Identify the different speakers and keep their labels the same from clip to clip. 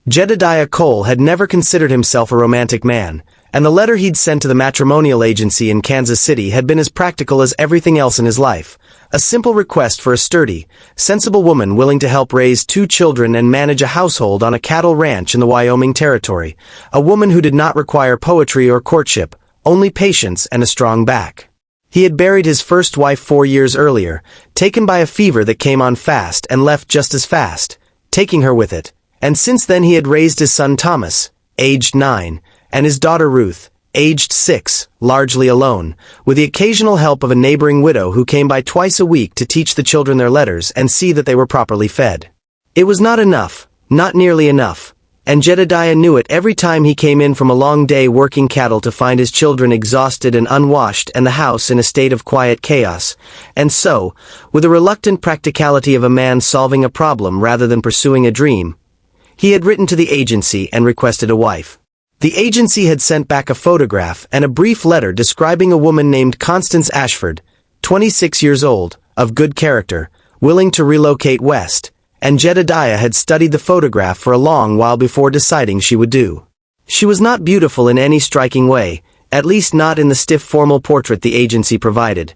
Speaker 1: Jedediah Cole had never considered himself a romantic man, and the letter he'd sent to the matrimonial agency in Kansas City had been as practical as everything else in his life. A simple request for a sturdy, sensible woman willing to help raise 2 children and manage a household on a cattle ranch in the Wyoming Territory. A woman who did not require poetry or courtship, only patience and a strong back. He had buried his first wife 4 years earlier, taken by a fever that came on fast and left just as fast, taking her with it. And since then he had raised his son Thomas, aged 9, and his daughter Ruth, aged 6, largely alone, with the occasional help of a neighboring widow who came by twice a week to teach the children their letters and see that they were properly fed. It was not enough, not nearly enough, and Jedediah knew it every time he came in from a long day working cattle to find his children exhausted and unwashed and the house in a state of quiet chaos. And so, with the reluctant practicality of a man solving a problem rather than pursuing a dream, he had written to the agency and requested a wife. The agency had sent back a photograph and a brief letter describing a woman named Constance Ashford, 26 years old, of good character, willing to relocate west, and Jedediah had studied the photograph for a long while before deciding she would do. She was not beautiful in any striking way, at least not in the stiff formal portrait the agency provided.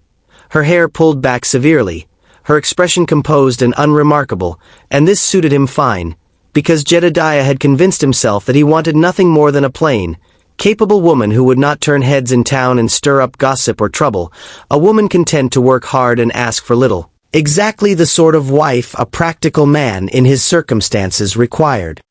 Speaker 1: Her hair pulled back severely, her expression composed and unremarkable, and this suited him fine, because Jedediah had convinced himself that he wanted nothing more than a plain, capable woman who would not turn heads in town and stir up gossip or trouble, a woman content to work hard and ask for little. Exactly the sort of wife a practical man in his circumstances required.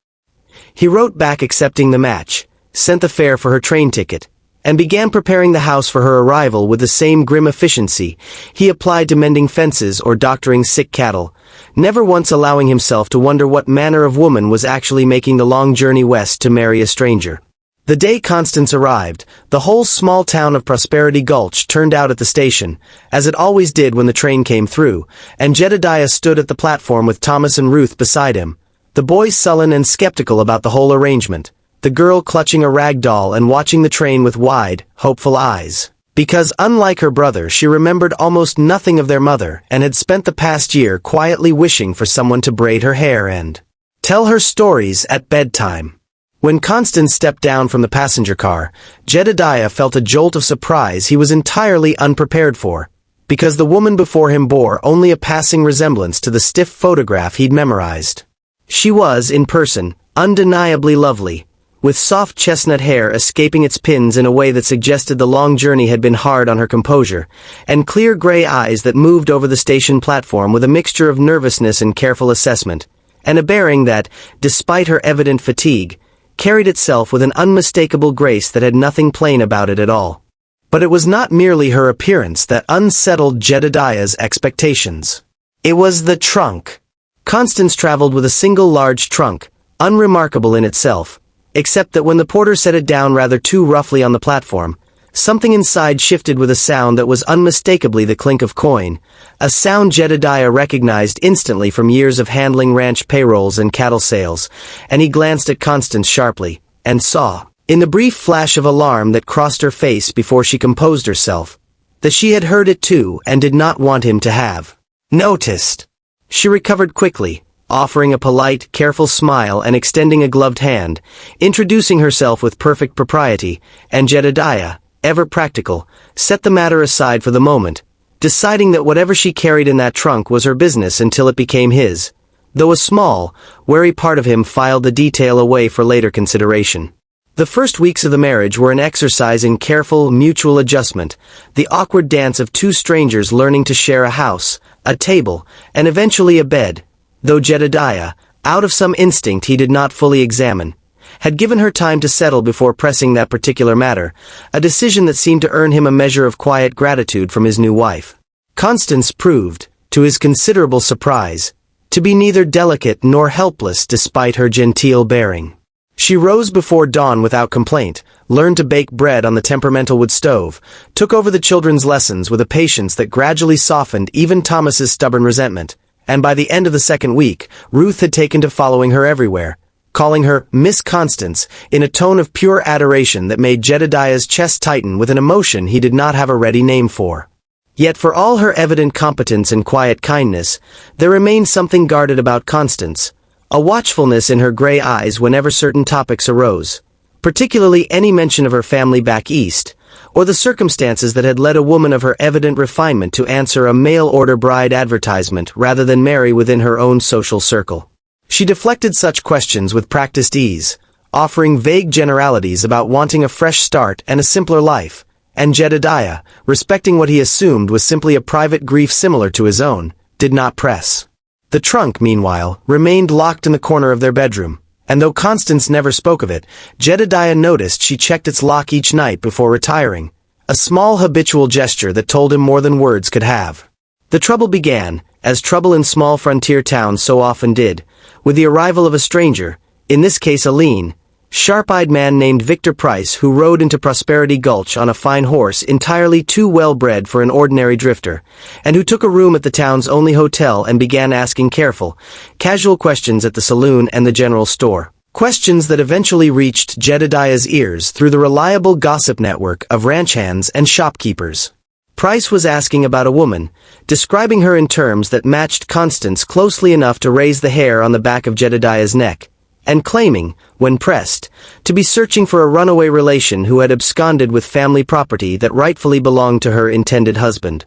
Speaker 1: He wrote back accepting the match, sent the fare for her train ticket, and began preparing the house for her arrival with the same grim efficiency he applied to mending fences or doctoring sick cattle, never once allowing himself to wonder what manner of woman was actually making the long journey west to marry a stranger. The day Constance arrived, the whole small town of Prosperity Gulch turned out at the station, as it always did when the train came through, and Jedediah stood at the platform with Thomas and Ruth beside him, the boy sullen and skeptical about the whole arrangement, the girl clutching a rag doll and watching the train with wide, hopeful eyes. Because unlike her brother, she remembered almost nothing of their mother and had spent the past year quietly wishing for someone to braid her hair and tell her stories at bedtime. When Constance stepped down from the passenger car, Jedediah felt a jolt of surprise he was entirely unprepared for, because the woman before him bore only a passing resemblance to the stiff photograph he'd memorized. She was, in person, undeniably lovely, with soft chestnut hair escaping its pins in a way that suggested the long journey had been hard on her composure, and clear gray eyes that moved over the station platform with a mixture of nervousness and careful assessment, and a bearing that, despite her evident fatigue, carried itself with an unmistakable grace that had nothing plain about it at all. But it was not merely her appearance that unsettled Jedediah's expectations. It was the trunk. Constance traveled with a single large trunk, unremarkable in itself, except that when the porter set it down rather too roughly on the platform, something inside shifted with a sound that was unmistakably the clink of coin, a sound Jedediah recognized instantly from years of handling ranch payrolls and cattle sales, and he glanced at Constance sharply, and saw, in the brief flash of alarm that crossed her face before she composed herself, that she had heard it too and did not want him to have noticed. She recovered quickly, offering a polite, careful smile and extending a gloved hand, introducing herself with perfect propriety, and Jedediah, ever practical, set the matter aside for the moment, deciding that whatever she carried in that trunk was her business until it became his, though a small, wary part of him filed the detail away for later consideration. The first weeks of the marriage were an exercise in careful, mutual adjustment, the awkward dance of two strangers learning to share a house, a table, and eventually a bed, though Jedediah, out of some instinct he did not fully examine, had given her time to settle before pressing that particular matter, a decision that seemed to earn him a measure of quiet gratitude from his new wife. Constance proved, to his considerable surprise, to be neither delicate nor helpless despite her genteel bearing. She rose before dawn without complaint, learned to bake bread on the temperamental wood stove, took over the children's lessons with a patience that gradually softened even Thomas's stubborn resentment, and by the end of the second week, Ruth had taken to following her everywhere, calling her Miss Constance in a tone of pure adoration that made Jedediah's chest tighten with an emotion he did not have a ready name for. Yet for all her evident competence and quiet kindness, there remained something guarded about Constance, a watchfulness in her gray eyes whenever certain topics arose, particularly any mention of her family back east, or the circumstances that had led a woman of her evident refinement to answer a mail-order bride advertisement rather than marry within her own social circle. She deflected such questions with practiced ease, offering vague generalities about wanting a fresh start and a simpler life, and Jedediah, respecting what he assumed was simply a private grief similar to his own, did not press. The trunk, meanwhile, remained locked in the corner of their bedroom, and though Constance never spoke of it, Jedediah noticed she checked its lock each night before retiring, a small habitual gesture that told him more than words could have. The trouble began, as trouble in small frontier towns so often did, with the arrival of a stranger, in this case a lean, sharp-eyed man named Victor Price who rode into Prosperity Gulch on a fine horse entirely too well-bred for an ordinary drifter, and who took a room at the town's only hotel and began asking careful, casual questions at the saloon and the general store. Questions that eventually reached Jedediah's ears through the reliable gossip network of ranch hands and shopkeepers. Price was asking about a woman, describing her in terms that matched Constance closely enough to raise the hair on the back of Jedediah's neck, and claiming, when pressed, to be searching for a runaway relation who had absconded with family property that rightfully belonged to her intended husband.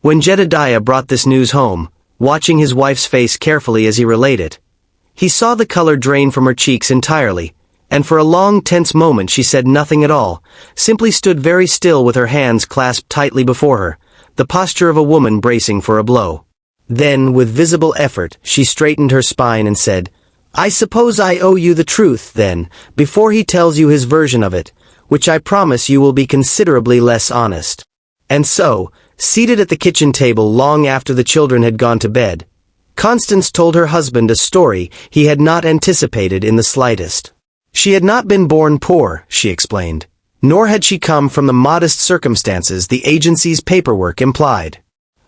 Speaker 1: When Jedediah brought this news home, watching his wife's face carefully as he relayed it, he saw the color drain from her cheeks entirely, and for a long tense moment she said nothing at all, simply stood very still with her hands clasped tightly before her, the posture of a woman bracing for a blow. Then, with visible effort, she straightened her spine and said, "I suppose I owe you the truth, then, before he tells you his version of it, which I promise you will be considerably less honest." And so, seated at the kitchen table long after the children had gone to bed, Constance told her husband a story he had not anticipated in the slightest. She had not been born poor, she explained, nor had she come from the modest circumstances the agency's paperwork implied.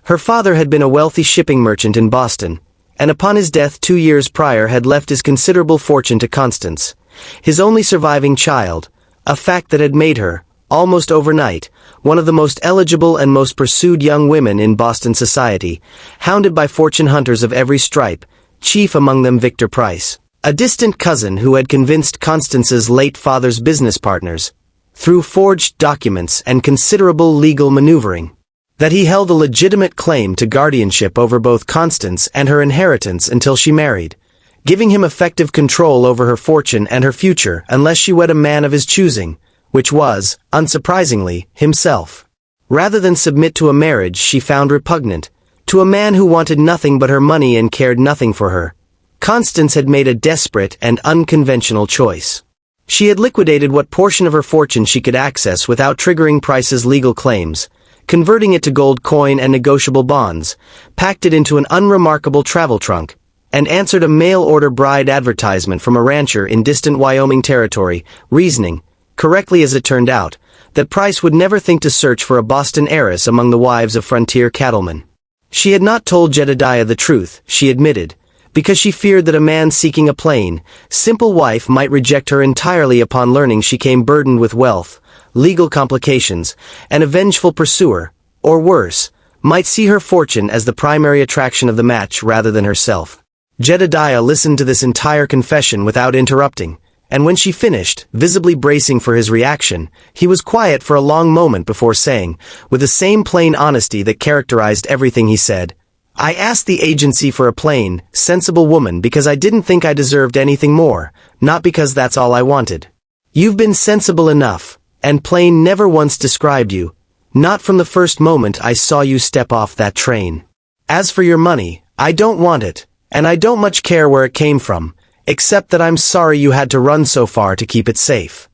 Speaker 1: Her father had been a wealthy shipping merchant in Boston, and upon his death 2 years prior had left his considerable fortune to Constance, his only surviving child, a fact that had made her, almost overnight, one of the most eligible and most pursued young women in Boston society, hounded by fortune hunters of every stripe, chief among them Victor Price, a distant cousin who had convinced Constance's late father's business partners, through forged documents and considerable legal maneuvering, that he held a legitimate claim to guardianship over both Constance and her inheritance until she married, giving him effective control over her fortune and her future unless she wed a man of his choosing, which was, unsurprisingly, himself. Rather than submit to a marriage she found repugnant, to a man who wanted nothing but her money and cared nothing for her, Constance had made a desperate and unconventional choice. She had liquidated what portion of her fortune she could access without triggering Price's legal claims, converting it to gold coin and negotiable bonds, packed it into an unremarkable travel trunk, and answered a mail-order bride advertisement from a rancher in distant Wyoming territory, reasoning, correctly as it turned out, that Price would never think to search for a Boston heiress among the wives of frontier cattlemen. She had not told Jedediah the truth, she admitted, because she feared that a man seeking a plain, simple wife might reject her entirely upon learning she came burdened with wealth, legal complications, and a vengeful pursuer, or worse, might see her fortune as the primary attraction of the match rather than herself. Jedediah listened to this entire confession without interrupting, and when she finished, visibly bracing for his reaction, he was quiet for a long moment before saying, with the same plain honesty that characterized everything he said, "I asked the agency for a plain, sensible woman because I didn't think I deserved anything more, not because that's all I wanted. You've been sensible enough, and plain never once described you, not from the first moment I saw you step off that train. As for your money, I don't want it, and I don't much care where it came from, except that I'm sorry you had to run so far to keep it safe."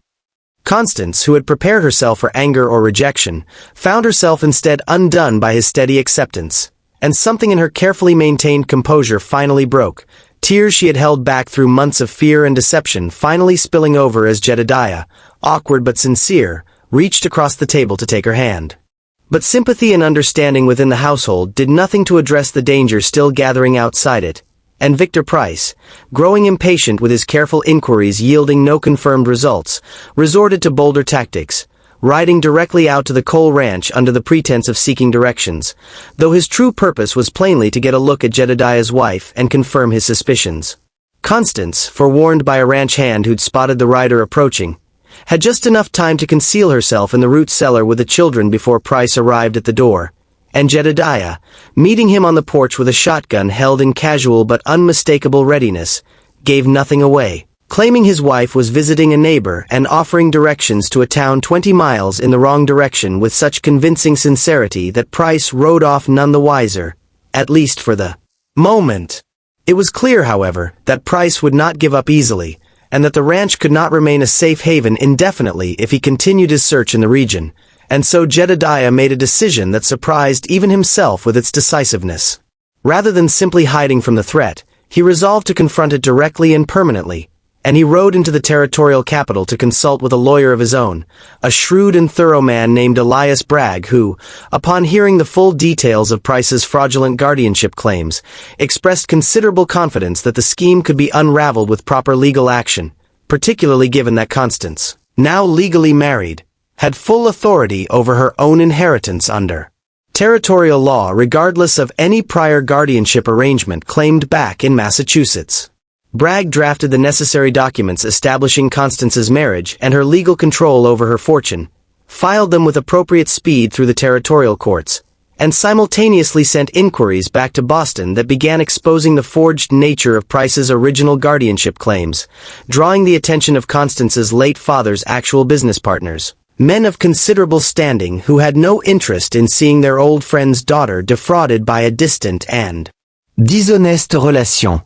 Speaker 1: Constance, who had prepared herself for anger or rejection, found herself instead undone by his steady acceptance, and something in her carefully maintained composure finally broke, tears she had held back through months of fear and deception finally spilling over as Jedediah, awkward but sincere, reached across the table to take her hand. But sympathy and understanding within the household did nothing to address the danger still gathering outside it, and Victor Price, growing impatient with his careful inquiries yielding no confirmed results, resorted to bolder tactics, riding directly out to the coal ranch under the pretense of seeking directions, though his true purpose was plainly to get a look at Jedediah's wife and confirm his suspicions. Constance, forewarned by a ranch hand who'd spotted the rider approaching, had just enough time to conceal herself in the root cellar with the children before Price arrived at the door, and Jedediah, meeting him on the porch with a shotgun held in casual but unmistakable readiness, gave nothing away, claiming his wife was visiting a neighbor and offering directions to a town 20 miles in the wrong direction with such convincing sincerity that Price rode off none the wiser, at least for the moment. It was clear, however, that Price would not give up easily, and that the ranch could not remain a safe haven indefinitely if he continued his search in the region, and so Jedediah made a decision that surprised even himself with its decisiveness. Rather than simply hiding from the threat, he resolved to confront it directly and permanently, and he rode into the territorial capital to consult with a lawyer of his own, a shrewd and thorough man named Elias Bragg who, upon hearing the full details of Price's fraudulent guardianship claims, expressed considerable confidence that the scheme could be unraveled with proper legal action, particularly given that Constance, now legally married, had full authority over her own inheritance under territorial law regardless of any prior guardianship arrangement claimed back in Massachusetts. Bragg drafted the necessary documents establishing Constance's marriage and her legal control over her fortune, filed them with appropriate speed through the territorial courts, and simultaneously sent inquiries back to Boston that began exposing the forged nature of Price's original guardianship claims, drawing the attention of Constance's late father's actual business partners, men of considerable standing who had no interest in seeing their old friend's daughter defrauded by a distant and dishonest relation.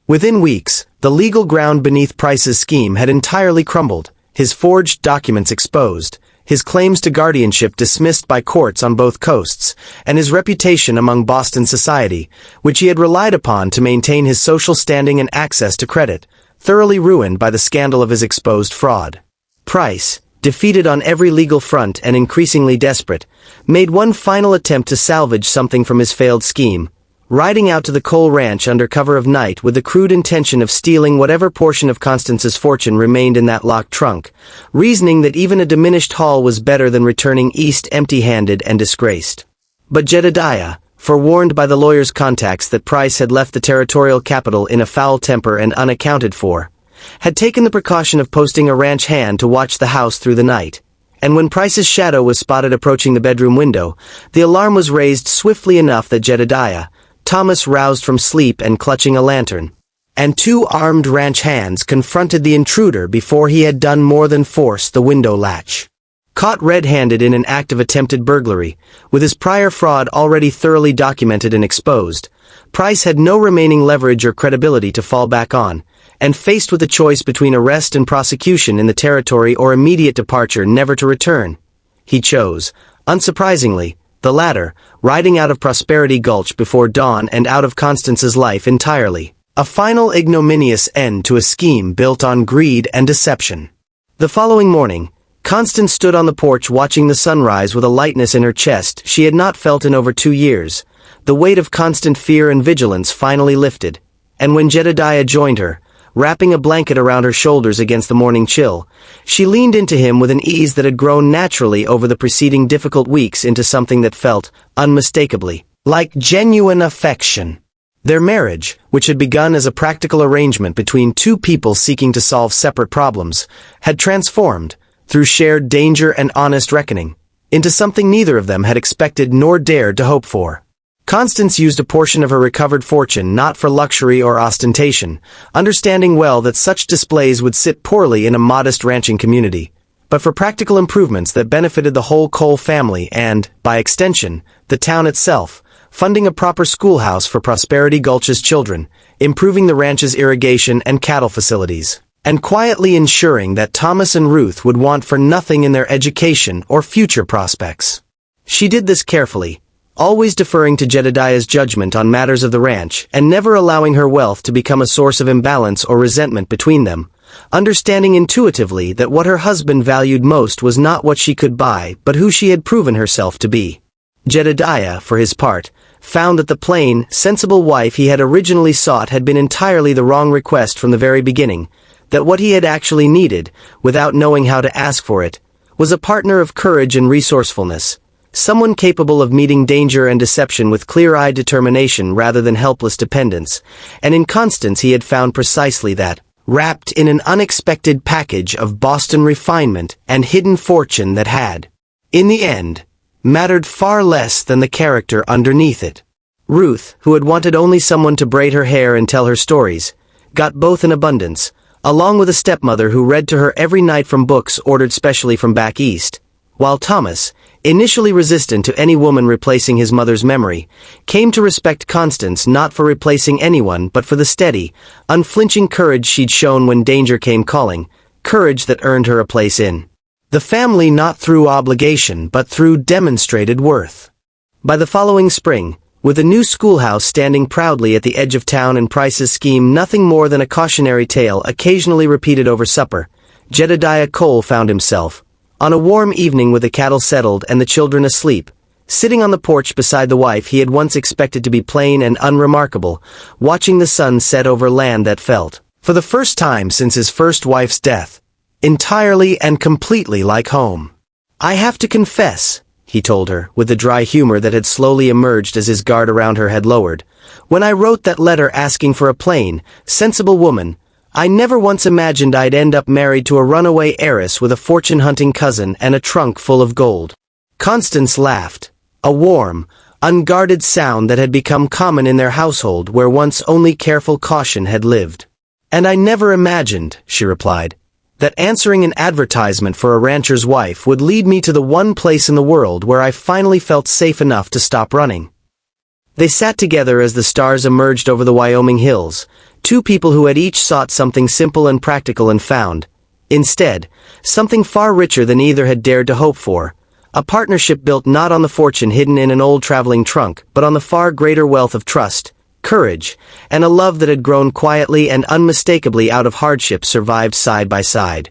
Speaker 1: Within weeks, the legal ground beneath Price's scheme had entirely crumbled, his forged documents exposed, his claims to guardianship dismissed by courts on both coasts, and his reputation among Boston society, which he had relied upon to maintain his social standing and access to credit, thoroughly ruined by the scandal of his exposed fraud. Price, defeated on every legal front and increasingly desperate, made one final attempt to salvage something from his failed scheme, riding out to the coal ranch under cover of night with the crude intention of stealing whatever portion of Constance's fortune remained in that locked trunk, reasoning that even a diminished haul was better than returning east empty-handed and disgraced. But Jedediah, forewarned by the lawyer's contacts that Price had left the territorial capital in a foul temper and unaccounted for, had taken the precaution of posting a ranch hand to watch the house through the night, and when Price's shadow was spotted approaching the bedroom window, the alarm was raised swiftly enough that Jedediah, Thomas roused from sleep and clutching a lantern, and two armed ranch hands confronted the intruder before he had done more than force the window latch. Caught red-handed in an act of attempted burglary, with his prior fraud already thoroughly documented and exposed, Price had no remaining leverage or credibility to fall back on, and faced with a choice between arrest and prosecution in the territory or immediate departure never to return, he chose, unsurprisingly, the latter, riding out of Prosperity Gulch before dawn and out of Constance's life entirely. A final ignominious end to a scheme built on greed and deception. The following morning, Constance stood on the porch watching the sunrise with a lightness in her chest she had not felt in over 2 years. The weight of constant fear and vigilance finally lifted, and when Jedediah joined her, wrapping a blanket around her shoulders against the morning chill, she leaned into him with an ease that had grown naturally over the preceding difficult weeks into something that felt, unmistakably, like genuine affection. Their marriage, which had begun as a practical arrangement between two people seeking to solve separate problems, had transformed, through shared danger and honest reckoning, into something neither of them had expected nor dared to hope for. Constance used a portion of her recovered fortune not for luxury or ostentation, understanding well that such displays would sit poorly in a modest ranching community, but for practical improvements that benefited the whole Cole family and, by extension, the town itself, funding a proper schoolhouse for Prosperity Gulch's children, improving the ranch's irrigation and cattle facilities, and quietly ensuring that Thomas and Ruth would want for nothing in their education or future prospects. She did this carefully, always deferring to Jedediah's judgment on matters of the ranch and never allowing her wealth to become a source of imbalance or resentment between them, understanding intuitively that what her husband valued most was not what she could buy but who she had proven herself to be. Jedediah, for his part, found that the plain, sensible wife he had originally sought had been entirely the wrong request from the very beginning, that what he had actually needed, without knowing how to ask for it, was a partner of courage and resourcefulness, someone capable of meeting danger and deception with clear-eyed determination rather than helpless dependence, and in Constance he had found precisely that, wrapped in an unexpected package of Boston refinement and hidden fortune that had, in the end, mattered far less than the character underneath it. Ruth, who had wanted only someone to braid her hair and tell her stories, got both in abundance, along with a stepmother who read to her every night from books ordered specially from back east, while Thomas, initially resistant to any woman replacing his mother's memory, came to respect Constance not for replacing anyone but for the steady, unflinching courage she'd shown when danger came calling, courage that earned her a place in the family not through obligation but through demonstrated worth. By the following spring, with a new schoolhouse standing proudly at the edge of town and Price's scheme nothing more than a cautionary tale occasionally repeated over supper, Jedediah Cole found himself, on a warm evening with the cattle settled and the children asleep, sitting on the porch beside the wife he had once expected to be plain and unremarkable, watching the sun set over land that felt, for the first time since his first wife's death, entirely and completely like home. "I have to confess," he told her, with the dry humor that had slowly emerged as his guard around her had lowered, "when I wrote that letter asking for a plain, sensible woman, I never once imagined I'd end up married to a runaway heiress with a fortune-hunting cousin and a trunk full of gold." Constance laughed, a warm, unguarded sound that had become common in their household where once only careful caution had lived. "And I never imagined," she replied, "that answering an advertisement for a rancher's wife would lead me to the one place in the world where I finally felt safe enough to stop running." They sat together as the stars emerged over the Wyoming hills, two people who had each sought something simple and practical and found, instead, something far richer than either had dared to hope for, a partnership built not on the fortune hidden in an old traveling trunk but on the far greater wealth of trust, courage, and a love that had grown quietly and unmistakably out of hardship survived side by side.